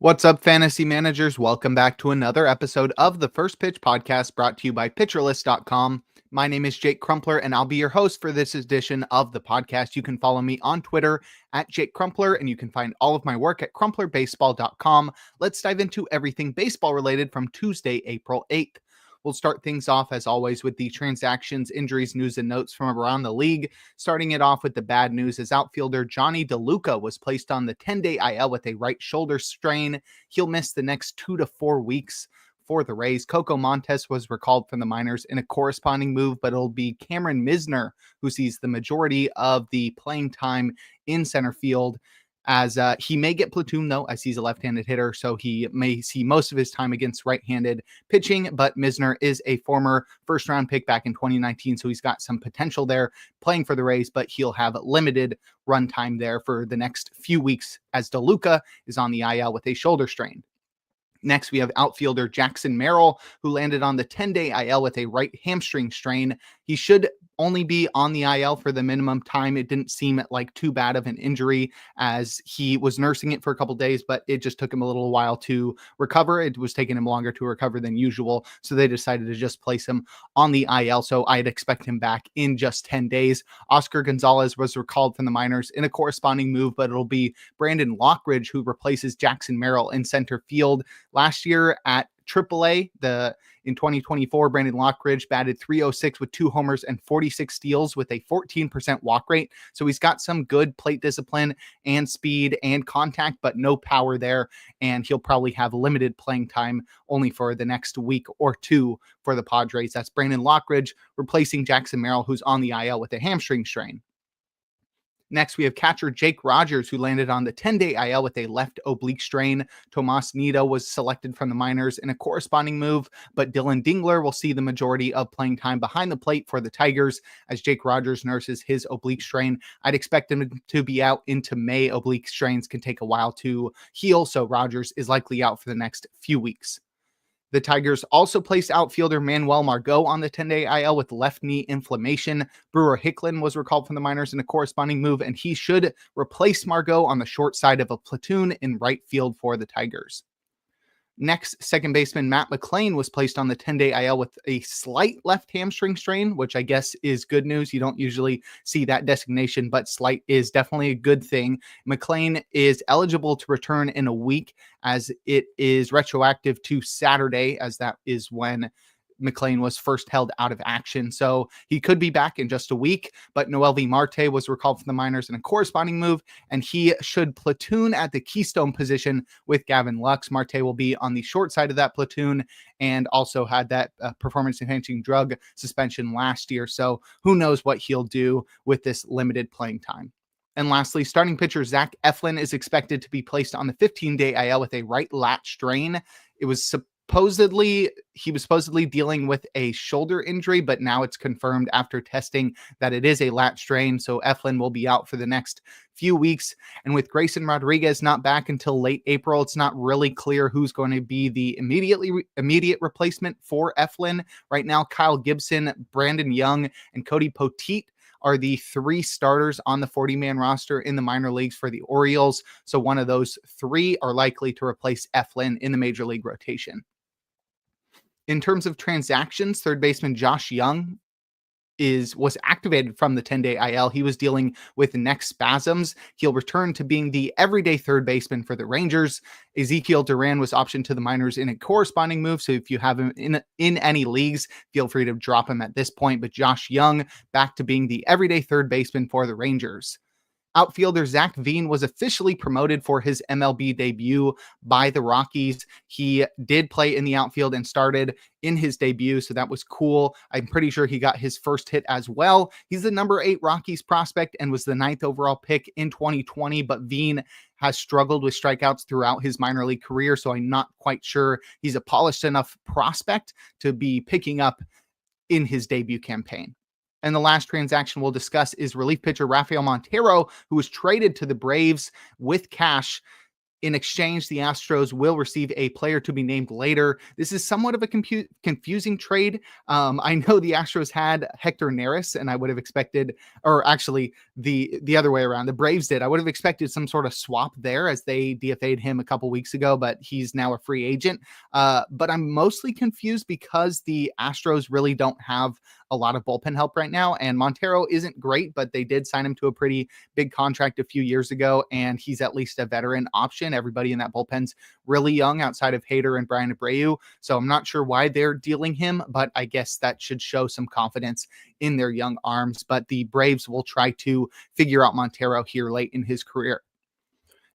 What's up, fantasy managers? Welcome back to another episode of the First Pitch Podcast brought to you by PitcherList.com. My name is Jake Crumpler, and I'll be your host for this edition of the podcast. You can follow me on Twitter at Jake Crumpler, and you can find all of my work at crumplerbaseball.com. Let's dive into everything baseball related from Tuesday, April 8th. We'll start things off, as always, with the transactions, injuries, news, and notes from around the league. Starting it off with the bad news, as outfielder Johnny DeLuca was placed on the 10-day IL with a right shoulder strain. He'll miss the next 2 to 4 weeks for the Rays. Coco Montes was recalled from the minors in a corresponding move, but it'll be Cameron Misner who sees the majority of the playing time in center field, as he may get platoon, though, as he's a left-handed hitter, so he may see most of his time against right-handed pitching. But Misner is a former first-round pick back in 2019, so he's got some potential there playing for the Rays, but he'll have limited run time there for the next few weeks, as DeLuca is on the IL with a shoulder strain. Next, we have outfielder Jackson Merrill, who landed on the 10-day IL with a right hamstring strain. He should only be on the IL for the minimum time. It didn't seem like too bad of an injury, as he was nursing it for a couple days, but it just took him a little while to recover. It was taking him longer to recover than usual, so they decided to just place him on the IL. So I'd expect him back in just 10 days. Oscar Gonzalez was recalled from the minors in a corresponding move, but it'll be Brandon Lockridge who replaces Jackson Merrill in center field. Last year at AAA, in 2024, Brandon Lockridge batted .306 with 2 homers and 46 steals with a 14% walk rate. So he's got some good plate discipline and speed and contact, but no power there. And he'll probably have limited playing time only for the next week or two for the Padres. That's Brandon Lockridge replacing Jackson Merrill, who's on the IL with a hamstring strain. Next, we have catcher Jake Rogers, who landed on the 10-day IL with a left oblique strain. Tomas Nido was selected from the minors in a corresponding move, but Dylan Dingler will see the majority of playing time behind the plate for the Tigers as Jake Rogers nurses his oblique strain. I'd expect him to be out into May. Oblique strains can take a while to heal, so Rogers is likely out for the next few weeks. The Tigers also placed outfielder Manuel Margot on the 10-day IL with left knee inflammation. Brewer Hicklin was recalled from the minors in a corresponding move, and he should replace Margot on the short side of a platoon in right field for the Tigers. Next, second baseman Matt McLain was placed on the 10-day IL with a slight left hamstring strain, which I guess is good news. You don't usually see that designation, but slight is definitely a good thing. McLain is eligible to return in a week, as it is retroactive to Saturday, as that is when McLain was first held out of action. So he could be back in just a week, but Noelvi Marte was recalled from the minors in a corresponding move, and he should platoon at the keystone position with Gavin Lux. Marte will be on the short side of that platoon and also had that performance-enhancing drug suspension last year. So who knows what he'll do with this limited playing time. And lastly, starting pitcher Zach Eflin is expected to be placed on the 15-day IL with a right lat strain. He was supposedly dealing with a shoulder injury, but now it's confirmed after testing that it is a lat strain. So Eflin will be out for the next few weeks. And with Grayson Rodriguez not back until late April, it's not really clear who's going to be the immediate replacement for Eflin. Right now, Kyle Gibson, Brandon Young, and Cody Poteet are the 3 starters on the 40-man roster in the minor leagues for the Orioles. So one of those 3 are likely to replace Eflin in the major league rotation. In terms of transactions, third baseman Josh Young was activated from the 10-day IL. He was dealing with neck spasms. He'll return to being the everyday third baseman for the Rangers. Ezekiel Duran was optioned to the minors in a corresponding move, so if you have him in any leagues, feel free to drop him at this point. But Josh Young back to being the everyday third baseman for the Rangers. Outfielder Zach Veen was officially promoted for his MLB debut by the Rockies. He did play in the outfield and started in his debut, so that was cool. I'm pretty sure he got his first hit as well. He's the number 8 Rockies prospect and was the 9th overall pick in 2020, but Veen has struggled with strikeouts throughout his minor league career, so I'm not quite sure he's a polished enough prospect to be picking up in his debut campaign. And the last transaction we'll discuss is relief pitcher Rafael Montero, who was traded to the Braves with cash In exchange, the Astros will receive a player to be named later. This is somewhat of a confusing trade. I know the Astros had Hector Neris, and I would have expected, or actually the other way around, the Braves did. I would have expected some sort of swap there as they DFA'd him a couple weeks ago, but he's now a free agent. But I'm mostly confused because the Astros really don't have a lot of bullpen help right now, and Montero isn't great, but they did sign him to a pretty big contract a few years ago, and he's at least a veteran option. Everybody in that bullpen's really young outside of Hader and Brian Abreu, so I'm not sure why they're dealing him, but I guess that should show some confidence in their young arms. But the Braves will try to figure out Montero here late in his career.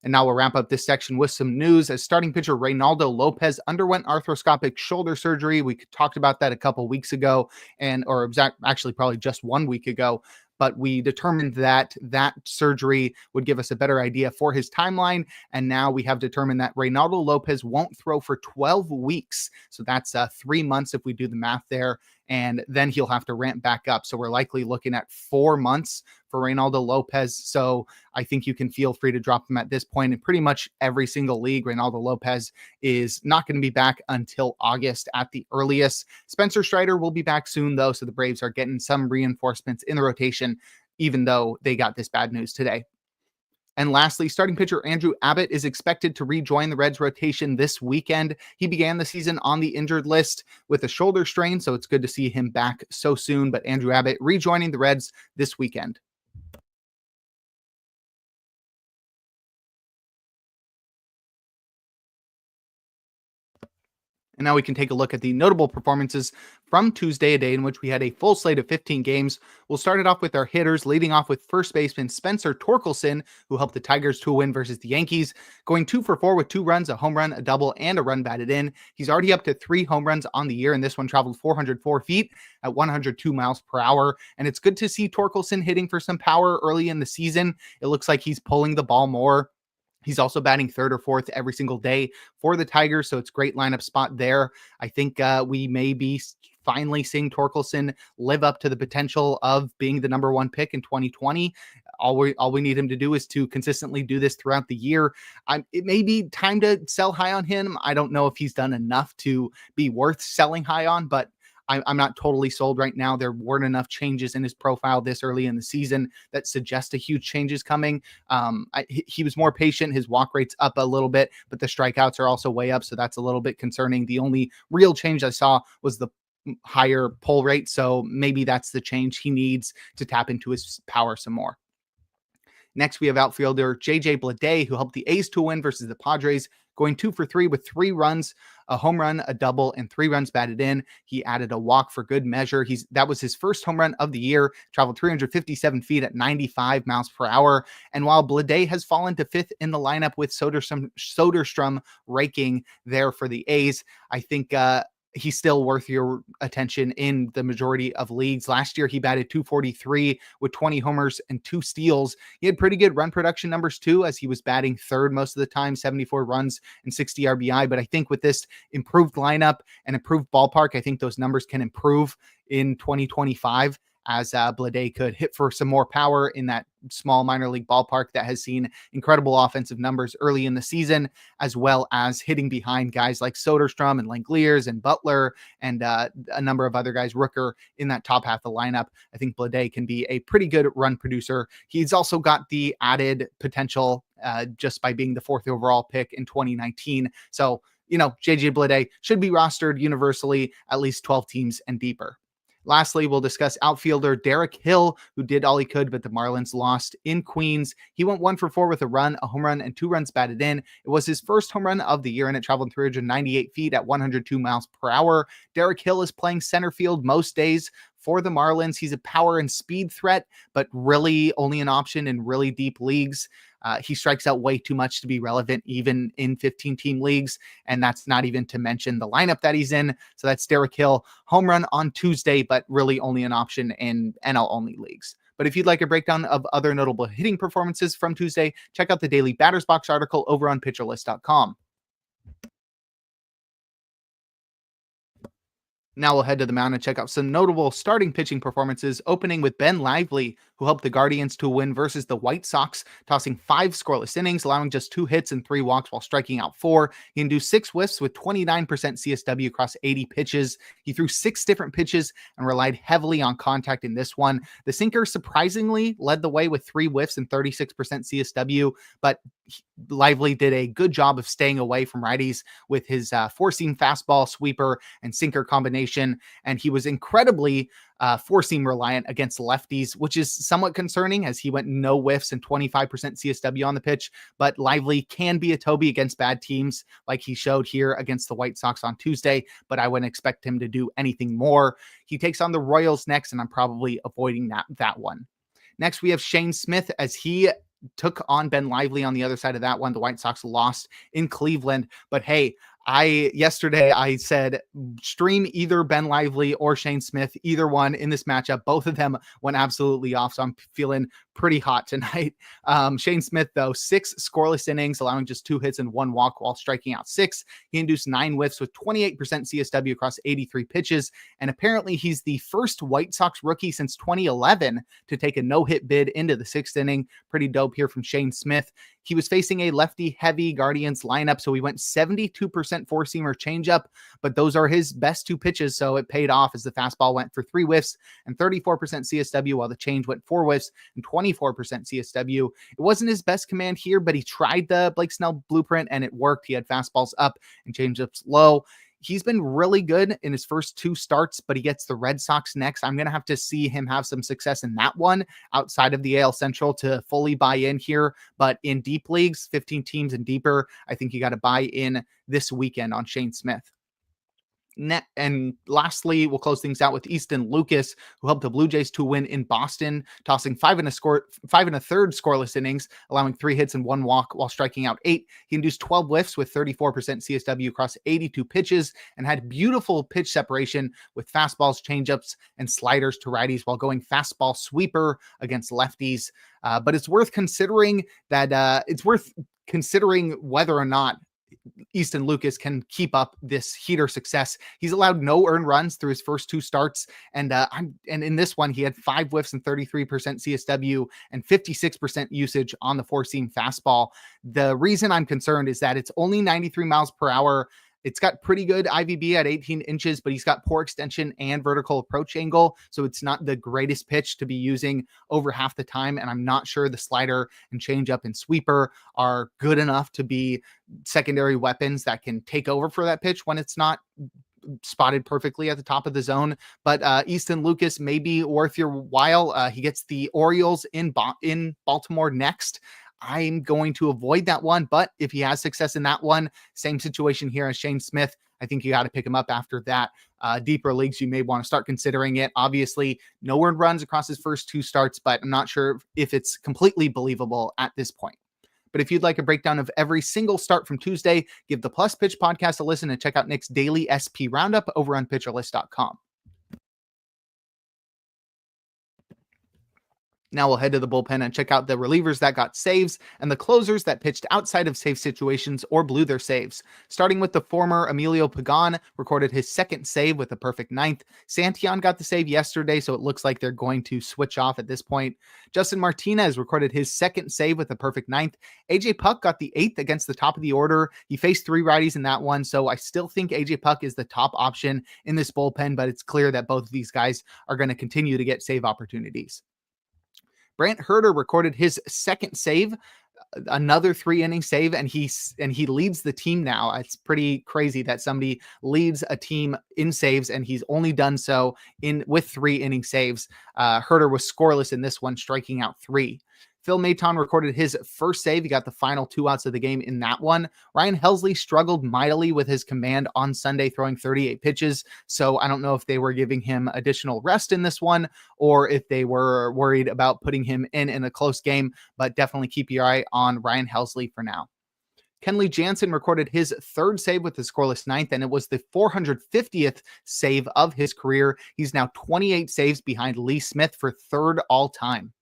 And now we'll wrap up this section with some news as starting pitcher Reynaldo Lopez underwent arthroscopic shoulder surgery. We talked about that a couple weeks ago, actually probably just 1 week ago. But we determined that that surgery would give us a better idea for his timeline. And now we have determined that Reynaldo Lopez won't throw for 12 weeks. So that's 3 months if we do the math there. And then he'll have to ramp back up. So we're likely looking at 4 months for Reynaldo Lopez. So I think you can feel free to drop him at this point. In pretty much every single league, Reynaldo Lopez is not going to be back until August at the earliest. Spencer Strider will be back soon, though. So the Braves are getting some reinforcements in the rotation, even though they got this bad news today. And lastly, starting pitcher Andrew Abbott is expected to rejoin the Reds rotation this weekend. He began the season on the injured list with a shoulder strain, so it's good to see him back so soon. But Andrew Abbott rejoining the Reds this weekend. And now we can take a look at the notable performances from Tuesday, a day in which we had a full slate of 15 games. We'll start it off with our hitters, leading off with first baseman Spencer Torkelson, who helped the Tigers to a win versus the Yankees, going 2 for 4 with 2 runs, a home run, a double, and a run batted in. He's already up to 3 home runs on the year, and this one traveled 404 feet at 102 miles per hour. And it's good to see Torkelson hitting for some power early in the season. It looks like he's pulling the ball more. He's also batting third or fourth every single day for the Tigers, so it's great lineup spot there. I think we may be finally seeing Torkelson live up to the potential of being the number 1 pick in 2020. All we need him to do is to consistently do this throughout the year. It may be time to sell high on him. I don't know if he's done enough to be worth selling high on, but I'm not totally sold right now. There weren't enough changes in his profile this early in the season that suggest a huge change is coming. He was more patient. His walk rate's up a little bit, but the strikeouts are also way up. So that's a little bit concerning. The only real change I saw was the higher pull rate. So maybe that's the change he needs to tap into his power some more. Next, we have outfielder J.J. Bleday, who helped the A's to win versus the Padres, going 2 for 3 with 3 runs, a home run, a double, and 3 runs batted in. He added a walk for good measure. That was his first home run of the year, traveled 357 feet at 95 miles per hour. And while Bleday has fallen to 5th in the lineup with Soderstrom raking there for the A's, I think he's still worth your attention in the majority of leagues. Last year, he batted 243 with 20 homers and 2 steals. He had pretty good run production numbers too, as he was batting third most of the time, 74 runs and 60 RBI. But I think with this improved lineup and improved ballpark, I think those numbers can improve in 2025 as Bleday could hit for some more power in that small minor league ballpark that has seen incredible offensive numbers early in the season, as well as hitting behind guys like Soderstrom and Langeliers and Butler and a number of other guys, Rooker, in that top half of the lineup. I think Bleday can be a pretty good run producer. He's also got the added potential just by being the 4th overall pick in 2019. So, JJ Bleday should be rostered universally, at least 12 teams and deeper. Lastly, we'll discuss outfielder Derek Hill, who did all he could, but the Marlins lost in Queens. He went 1 for 4 with a run, a home run, and 2 runs batted in. It was his first home run of the year, and it traveled 398 feet at 102 miles per hour. Derek Hill is playing center field most days for the Marlins. He's a power and speed threat, but really only an option in really deep leagues. He strikes out way too much to be relevant even in 15-team leagues, and that's not even to mention the lineup that he's in. So that's Derek Hill, home run on Tuesday, but really only an option in NL-only leagues. But if you'd like a breakdown of other notable hitting performances from Tuesday, check out the daily Batters Box article over on pitcherlist.com. Now we'll head to the mound and check out some notable starting pitching performances, opening with Ben Lively, who helped the Guardians to win versus the White Sox, tossing 5 scoreless innings, allowing just 2 hits and 3 walks while striking out 4. He induced 6 whiffs with 29% CSW across 80 pitches. He threw 6 different pitches and relied heavily on contact in this one. The sinker surprisingly led the way with 3 whiffs and 36% CSW, but Lively did a good job of staying away from righties with his four-seam fastball, sweeper, and sinker combination, and he was incredibly four-seam reliant against lefties, which is somewhat concerning as he went no whiffs and 25% CSW on the pitch, but Lively can be a Toby against bad teams like he showed here against the White Sox on Tuesday, but I wouldn't expect him to do anything more. He takes on the Royals next, and I'm probably avoiding that one. Next, we have Shane Smith as he took on Ben Lively on the other side of that one. The White Sox lost in Cleveland, but hey, yesterday I said stream either Ben Lively or Shane Smith, either one in this matchup. Both of them went absolutely off, so I'm feeling pretty hot tonight. Shane Smith, though, 6 scoreless innings, allowing just 2 hits and 1 walk while striking out 6. He induced 9 whiffs with 28% CSW across 83 pitches, and apparently he's the first White Sox rookie since 2011 to take a no-hit bid into the 6th inning. Pretty dope here from Shane Smith. He was facing a lefty-heavy Guardians lineup, so he went 72% four-seamer changeup, but those are his best 2 pitches, so it paid off as the fastball went for 3 whiffs and 34% CSW, while the change went 4 whiffs and 24% CSW. It wasn't his best command here, but he tried the Blake Snell blueprint, and it worked. He had fastballs up and changeups low. He's been really good in his first 2 starts, but he gets the Red Sox next. I'm going to have to see him have some success in that one outside of the AL Central to fully buy in here. But in deep leagues, 15 teams and deeper, I think you got to buy in this weekend on Shane Smith. And lastly, we'll close things out with Easton Lucas, who helped the Blue Jays to win in Boston, tossing 5 1/3 scoreless innings, allowing 3 hits and 1 walk while striking out 8. He induced 12 whiffs with 34% CSW across 82 pitches and had beautiful pitch separation with fastballs, changeups, and sliders to righties while going fastball sweeper against lefties. But it's worth considering whether or not Easton Lucas can keep up this heater success. He's allowed no earned runs through his first 2 starts, and in this one he had 5 whiffs and 33% CSW and 56% usage on the 4-seam fastball. The reason I'm concerned is that it's only 93 miles per hour. It's got pretty good IVB at 18 inches, but he's got poor extension and vertical approach angle, so it's not the greatest pitch to be using over half the time, and I'm not sure the slider and changeup and sweeper are good enough to be secondary weapons that can take over for that pitch when it's not spotted perfectly at the top of the zone. But Easton Lucas may be worth your while. He gets the Orioles in Baltimore next. I'm going to avoid that one, but if he has success in that one, same situation here as Shane Smith, I think you got to pick him up after that. Deeper leagues, you may want to start considering it. Obviously, no earned runs across his first 2 starts, but I'm not sure if it's completely believable at this point. But if you'd like a breakdown of every single start from Tuesday, give the Plus Pitch podcast a listen and check out Nick's daily SP roundup over on pitcherlist.com. Now we'll head to the bullpen and check out the relievers that got saves and the closers that pitched outside of save situations or blew their saves. Starting with the former Emilio Pagan, recorded his 2nd save with a perfect 9th. Santillan got the save yesterday, so it looks like they're going to switch off at this point. Justin Martinez recorded his 2nd save with a perfect 9th. AJ Puk got the 8th against the top of the order. He faced 3 righties in that one, so I still think AJ Puk is the top option in this bullpen, but it's clear that both of these guys are going to continue to get save opportunities. Brant Herter recorded his 2nd save, another 3-inning save, and he leads the team now. It's pretty crazy that somebody leads a team in saves, and he's only done so with 3-inning saves. Herter was scoreless in this one, striking out 3. Phil Maton recorded his 1st save. He got the final 2 outs of the game in that one. Ryan Helsley struggled mightily with his command on Sunday, throwing 38 pitches. So I don't know if they were giving him additional rest in this one or if they were worried about putting him in a close game, but definitely keep your eye on Ryan Helsley for now. Kenley Jansen recorded his 3rd save with the scoreless 9th, and it was the 450th save of his career. He's now 28 saves behind Lee Smith for 3rd all time.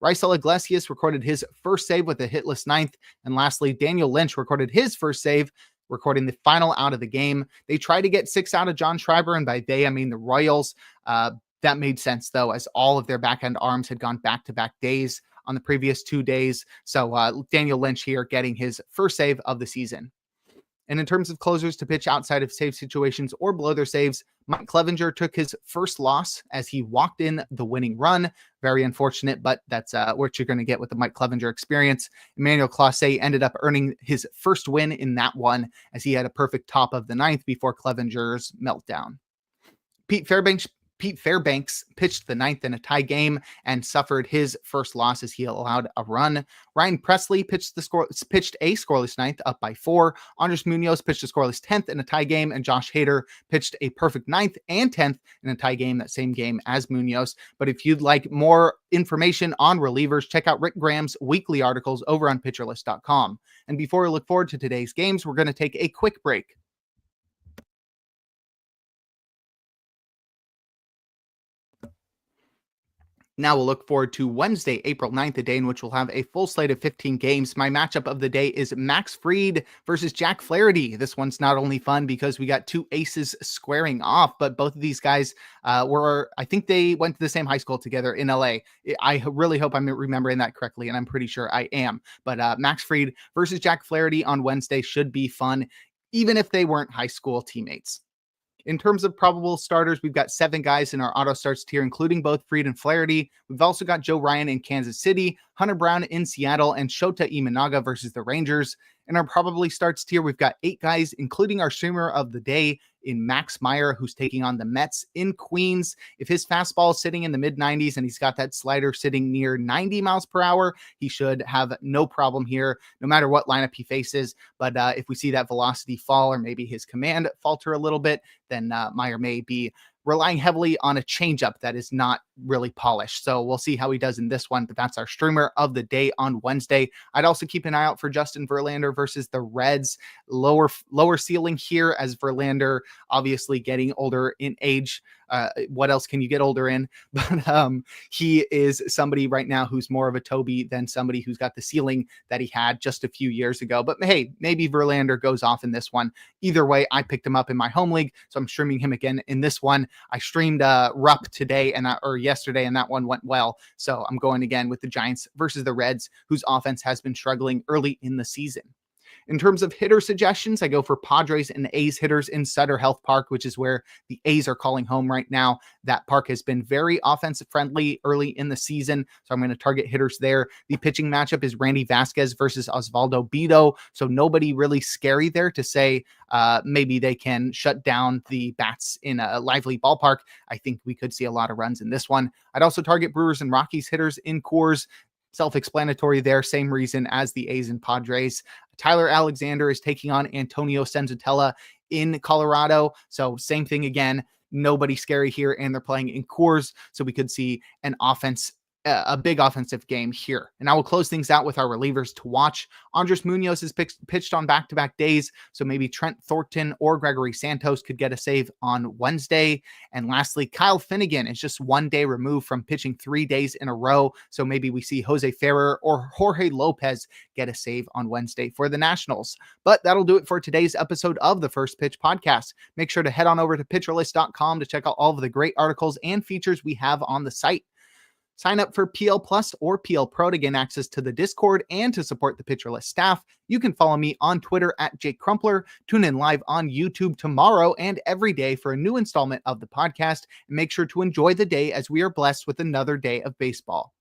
Raisel Iglesias recorded his 1st save with a hitless 9th. And lastly, Daniel Lynch recorded his 1st save recording the final out of the game. They tried to get 6 out of John Schreiber, and by they, I mean the Royals. That made sense, though, as all of their back-end arms had gone back-to-back days on the previous 2 days. So Daniel Lynch here getting his first save of the season. And in terms of closers to pitch outside of save situations or below their saves, Mike Clevenger took his first loss as he walked in the winning run. Very unfortunate, but that's what you're going to get with the Mike Clevenger experience. Emmanuel Clase ended up earning his first win in that one as he had a perfect top of the ninth before Clevenger's meltdown. Pete Fairbanks pitched the ninth in a tie game and suffered his first loss as he allowed a run. Ryan Presley pitched a scoreless ninth up by 4. Andres Munoz pitched a scoreless 10th in a tie game, and Josh Hader pitched a perfect 9th and 10th in a tie game, that same game as Munoz. But if you'd like more information on relievers, check out Rick Graham's weekly articles over on pitcherlist.com. And before we look forward to today's games, we're going to take a quick break. Now we'll look forward to Wednesday, April 9th, a day in which we'll have a full slate of 15 games. My matchup of the day is Max Fried versus Jack Flaherty. This one's not only fun because we got two aces squaring off, but both of these guys I think they went to the same high school together in LA. I really hope I'm remembering that correctly, and I'm pretty sure I am. But Max Fried versus Jack Flaherty on Wednesday should be fun, even if they weren't high school teammates. In terms of probable starters, we've got 7 guys in our auto starts tier, including both Fried and Flaherty. We've also got Joe Ryan in Kansas City, Hunter Brown in Seattle, and Shota Imanaga versus the Rangers. In our probably starts tier, we've got 8 guys, including our streamer of the day in Max Meyer, who's taking on the Mets in Queens. If his fastball is sitting in the mid-90s and he's got that slider sitting near 90 miles per hour, he should have no problem here, no matter what lineup he faces. But if we see that velocity fall or maybe his command falter a little bit, then Meyer may be relying heavily on a changeup that is not really polished. So we'll see how he does in this one, but that's our streamer of the day on Wednesday. I'd also keep an eye out for Justin Verlander versus the Reds. Lower ceiling here, as Verlander obviously getting older in age. What else can you get older in? But he is somebody right now who's more of a Toby than somebody who's got the ceiling that he had just a few years ago. But hey, maybe Verlander goes off in this one. Either way, I picked him up in my home league, so I'm streaming him again in this one. I streamed Rupp today or yesterday, and that one went well. So I'm going again with the Giants versus the Reds, whose offense has been struggling early in the season. In terms of hitter suggestions, I go for Padres and A's hitters in Sutter Health Park, which is where the A's are calling home right now. That park has been very offensive friendly early in the season, so I'm going to target hitters there. The pitching matchup is Randy Vasquez versus Osvaldo Bido, so nobody really scary there to say maybe they can shut down the bats in a lively ballpark. I think we could see a lot of runs in this one. I'd also target Brewers and Rockies hitters in Coors. Self-explanatory there, same reason as the A's and Padres. Tyler Alexander is taking on Antonio Senzatella in Colorado. So same thing again, nobody scary here, and they're playing in Coors. So we could see a big offensive game here. And I will close things out with our relievers to watch. Andres Munoz is pitched on back-to-back days, so maybe Trent Thornton or Gregory Santos could get a save on Wednesday. And lastly, Kyle Finnegan is just 1 day removed from pitching 3 days in a row, so maybe we see Jose Ferrer or Jorge Lopez get a save on Wednesday for the Nationals. But that'll do it for today's episode of the First Pitch Podcast. Make sure to head on over to pitcherlist.com to check out all of the great articles and features we have on the site. Sign up for PL Plus or PL Pro to gain access to the Discord and to support the Pitcher List staff. You can follow me on Twitter at Jake Crumpler. Tune in live on YouTube tomorrow and every day for a new installment of the podcast. And make sure to enjoy the day as we are blessed with another day of baseball.